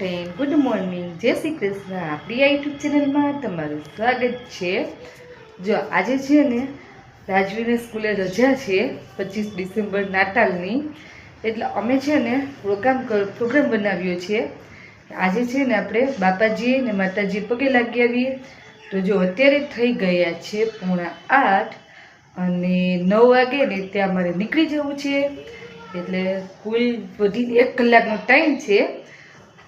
Friend, good morning, જય શ્રી કૃષ્ણ। આપણી આ યુટ્યુબ ચેનલમાં તમારું સ્વાગત છે। જો આજે છે ને રાજવીને સ્કૂલે રજા છે 25 ડિસેમ્બર નાતાલની, એટલે અમે છે ને પ્રોગ્રામ બનાવ્યો છે। આજે છે ને આપણે બાપાજી ને માતાજી પગે લાગી આવીએ। તો જો અત્યારે થઈ ગયા છે 7:45 અને 9 વાગે ને ત્યાં અમારે નીકળી જવું છે, એટલે કુલ બધી 1 કલાકનો ટાઈમ છે।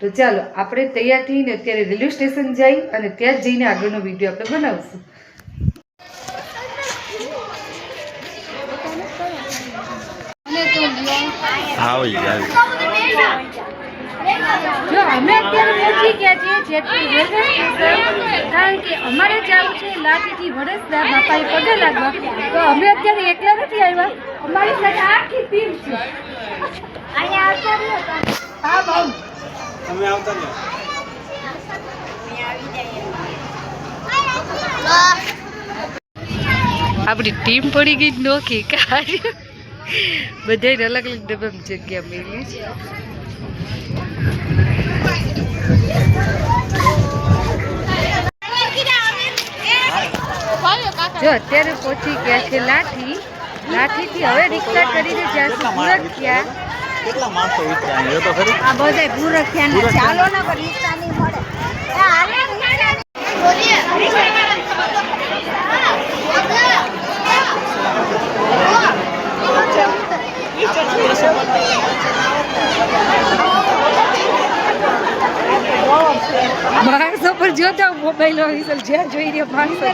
તો ચાલો આપણે તૈયાર થઈને અત્યારે રેલવે સ્ટેશન જઈ અને ત્યાં જઈને આગળનો વિડીયો આપણે બનાવશું। જો અમે અત્યારે પહોંચી ગયા છીએ જેતપુર રેલવે સ્ટેશન, કારણ કે અમારે જવું છે લાઠીથી વડોદરા બાપાએ પગે લાગવા। તો અમે અત્યારે એકલા નથી આવ્યા, અમારી સાથે આખી ટીમ છે। અહીંયા આવતા રહ્યો હા બહુ અમે આવતા રહ્યો આપણી ટીમ પડી ગઈ નોખી કાર્ય, બધાને અલગ અલગ ડબ્બામાં જગ્યા મેળવી છે। જો અત્યારે પહોંચી ગયા છે લાઠીથી હવે રિક્ષા કરીને જ્યાંથી ભૂરખિયા કેટલા માણસો વિચારે તો ખરી આ બધા ભૂરખિયાના ચાલો ના પર રિક્ષા નહીં મળે માણસો પર જોતા મોબાઈલ ઓફિસર જ્યાં જોઈ રહ્યો માણસો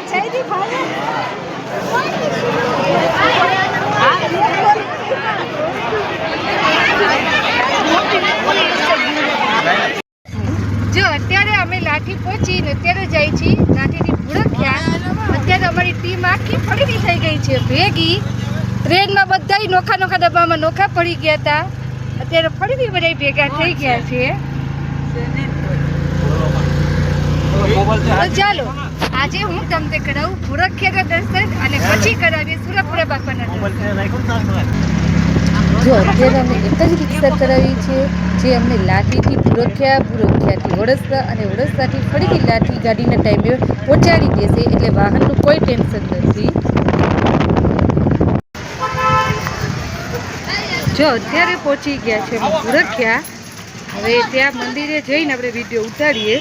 જો અત્યારે અમે લાઠી પહોંચીને અત્યારે જાય છીએ લાઠીથી ભૂરખિયા। અત્યારે અમારી ટીમ આખી પડી થઈ ગઈ છે ભેગી। ટ્રેનમાં બધા નોખા નોખા ડબ્બામાં નોખા પડી ગયા હતા, અત્યારે ફરીથી બધા ભેગા થઈ ગયા છે। તો ચાલો આજે હું તમને કરાવું ભૂરખિયાના દર્શન અને પછી કરાવીએ સુરપુરા બાપાના દર્શન। જો અત્યારે અમે એક જ રિક્ષા કરાવી છે જે અમને લાઠીથી ભૂરખિયા, ભૂરખિયાથી વડોદરા અને વડોદરાથી ફરીથી લાઠી ગાડીના ટાઈમે પહોંચાડી દેશે, એટલે વાહનનું કોઈ ટેન્શન નથી। જો અત્યારે પહોંચી ગયા છે ભૂરખિયા, હવે ત્યાં મંદિરે જઈને આપણે વિડીયો ઉતારીએ।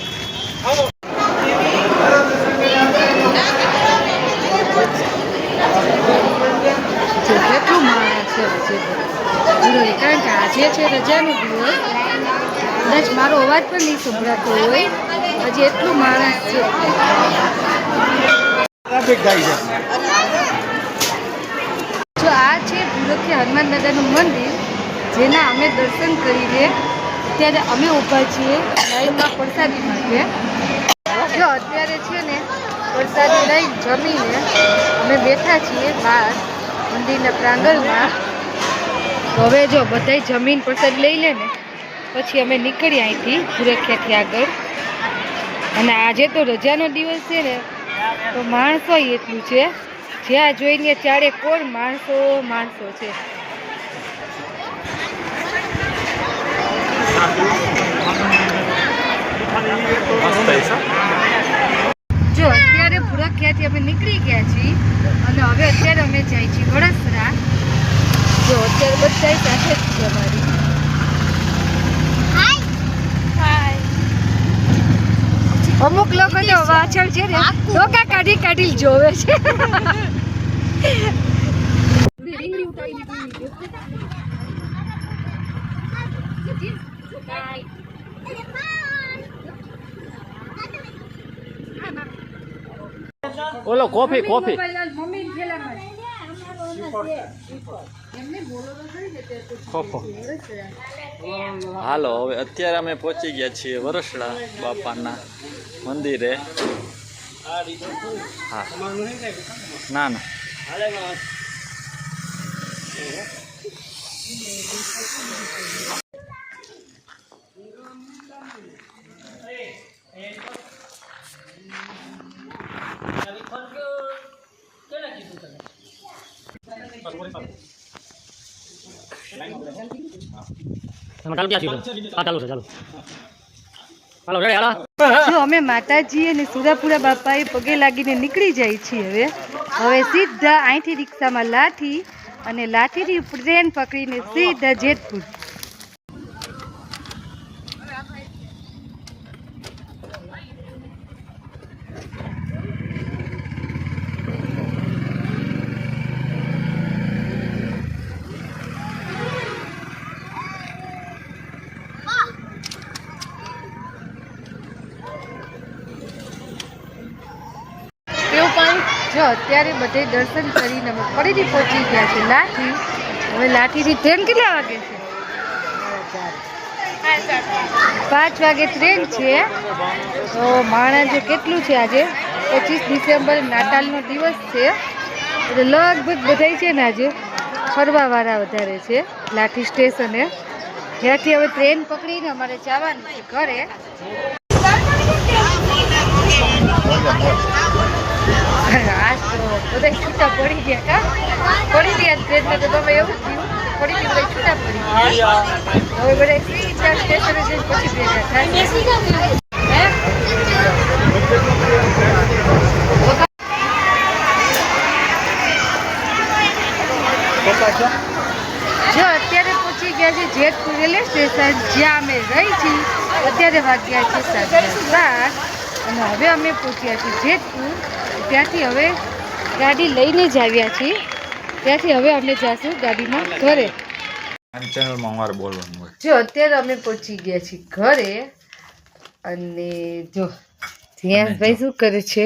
કેટલું માણસ છે કારણ કે આજે છે રજાનો દિવસ, કદાચ મારો અવાજ પણ નહીં સંભળાતો હોય, હજી એટલું માણસ છે। જો આ છે ભૂરખિયા હનુમાન દાદાનું મંદિર, જેના અમે દર્શન કરીને અત્યારે અમે ઊભા છીએ લાઈનમાં પ્રસાદી માટે। જો અત્યારે છે ને પ્રસાદી લઈ જમીને અમે બેઠા છીએ બહાર મંદિરના પ્રાંગણમાં। તો હવે જો બધાય જમીન પ્રસાદ લઈ લે ને પછી અમે નીકળીએ અહીંથી ભૂરખિયાથી આગળ। અને આજે તો રજાનો દિવસ છે ને તો માણસો એટલું છે, જ્યાં જોઈને ચારે કોણ માણસો છે। જો અત્યારે ભૂરખિયાથી અમે નીકળી ગયા છીએ અને હવે અત્યારે અમે જઈએ છીએ વડોદરા। જો અત્યારે બધા સાથે જ છે અમારી। અમુક લોકો તો વાછળ છે ને ડોકા કાઢી જોવે છે। ઓલો કોફી હાલો હવે અત્યારે અમે પહોંચી ગયા છીએ વરસડા બાપાના મંદિરે। હા ના ચાલુ ક્યાં ચાલુ છે ચાલુ જો અમે માતાજી અને સુરાપુરા બાપાએ પગે લાગીને નીકળી જાય છીએ. હવે સીધા અહીંથી રિક્ષામાં લાઠી અને લાઠીથી ટ્રેન પકડીને સીધા જેતપુર. જો અત્યારે બધે દર્શન કરીને અમે ફરીથી પહોંચી ગયા છે લાઠી. હવે લાઠીથી ટ્રેન કેટલા વાગે છે? 5 વાગે ટ્રેન છે. તો માણસ જો કેટલું છે આજે 25 ડિસેમ્બર નાતાલનો દિવસ છે એટલે લગભગ બધાય છે ને આજે ફરવાવાળા વધારે છે લાઠી સ્ટેશને. ત્યાંથી હવે ટ્રેન પકડીને અમારે જવાનું છે ઘરે. આજ તો બધા છૂટા પડી ગયા પડી ગયા ટ્રેનમાં. તો તમે એવું થયું ફરીથી બધા છૂટા પડી ગયા. હવે બધા સીધા સ્ટેશને જઈને પછી ભેગા થાય. જો અત્યારે પહોંચી ગયા છે જેતપુર રેલવે સ્ટેશન જ્યાં અમે રહી છીએ. અત્યારે વાગ્યા છે 7:30 અને હવે અમે પહોંચ્યા છીએ જેતપુર. ત્યાંથી હવે ગાડી લઈને જ આવ્યા છીએ. ત્યાંથી હવે અમે જઈશું ગાડીમાં ઘરે. જો અત્યારે અમે પહોંચી ગયા છીએ ઘરે. અને જો ધ્યાનભાઈ શું કરે છે?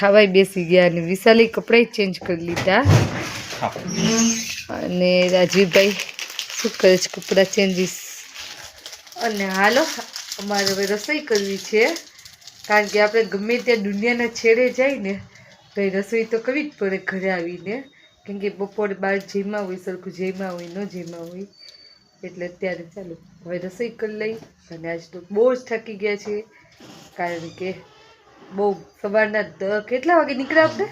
ખાવાય બેસી ગયા અને વિશાલી કપડાં ચેન્જ કરી લીધા. અને રાજીવભાઈ શું કરે છે? કપડાં ચેન્જીસ. અને હાલો અમારે હવે રસોઈ કરવી છે. કારણ કે આપણે ગમે ત્યાં દુનિયાના છેડે જઈને તો એ રસોઈ તો કરવી જ પડે ઘરે આવીને. કેમ કે બપોરે બહાર જમ્યા હોય, સરખું જમ્યા હોય, ન જમ્યા હોય. એટલે અત્યારે ચાલો હવે રસોઈ કરી લઈ. અને આજ તો બહુ જ થાકી ગયા છે. કારણ કે બહુ સવારના કેટલા વાગે નીકળ્યા આપણે?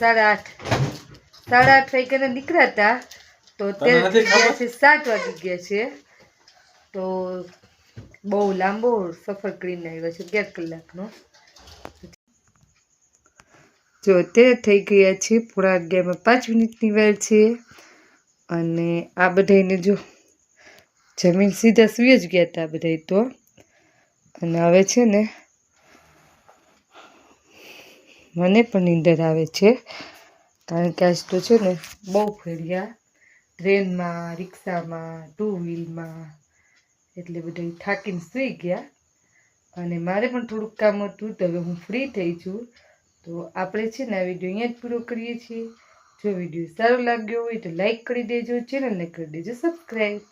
8:30 વાગ્યાના નીકળ્યા હતા. તો અત્યારે ગયા છે 7 વાગી ગયા છે. તો બહુ લાંબો સફર કરીને આવ્યો છે 11 કલાકનો. જો અત્યારે થઈ ગયા છે 11:30 5 મિનિટની વાર છે. અને આ બધાને જો જમીન સીધા સુઈ જ ગયા હતા બધા તો. અને હવે છે ને મને પણ નીંદર આવે છે. કારણ કે આજ તો છે ને બહુ ફર્યા ટ્રેનમાં, રિક્ષામાં, 2 વ્હીલમાં. એટલે બધા થાકીને સૂઈ ગયા. અને મારે પણ થોડુંક કામ હતું તો હવે હું ફ્રી થઈ છું. તો આપણે છે ને આ વિડીયો અહીંયા જ પૂરો કરીએ છીએ. જો વિડીયો સારો લાગ્યો હોય તો લાઈક કરી દેજો, ચેનલને કરી દેજો સબસ્ક્રાઈબ.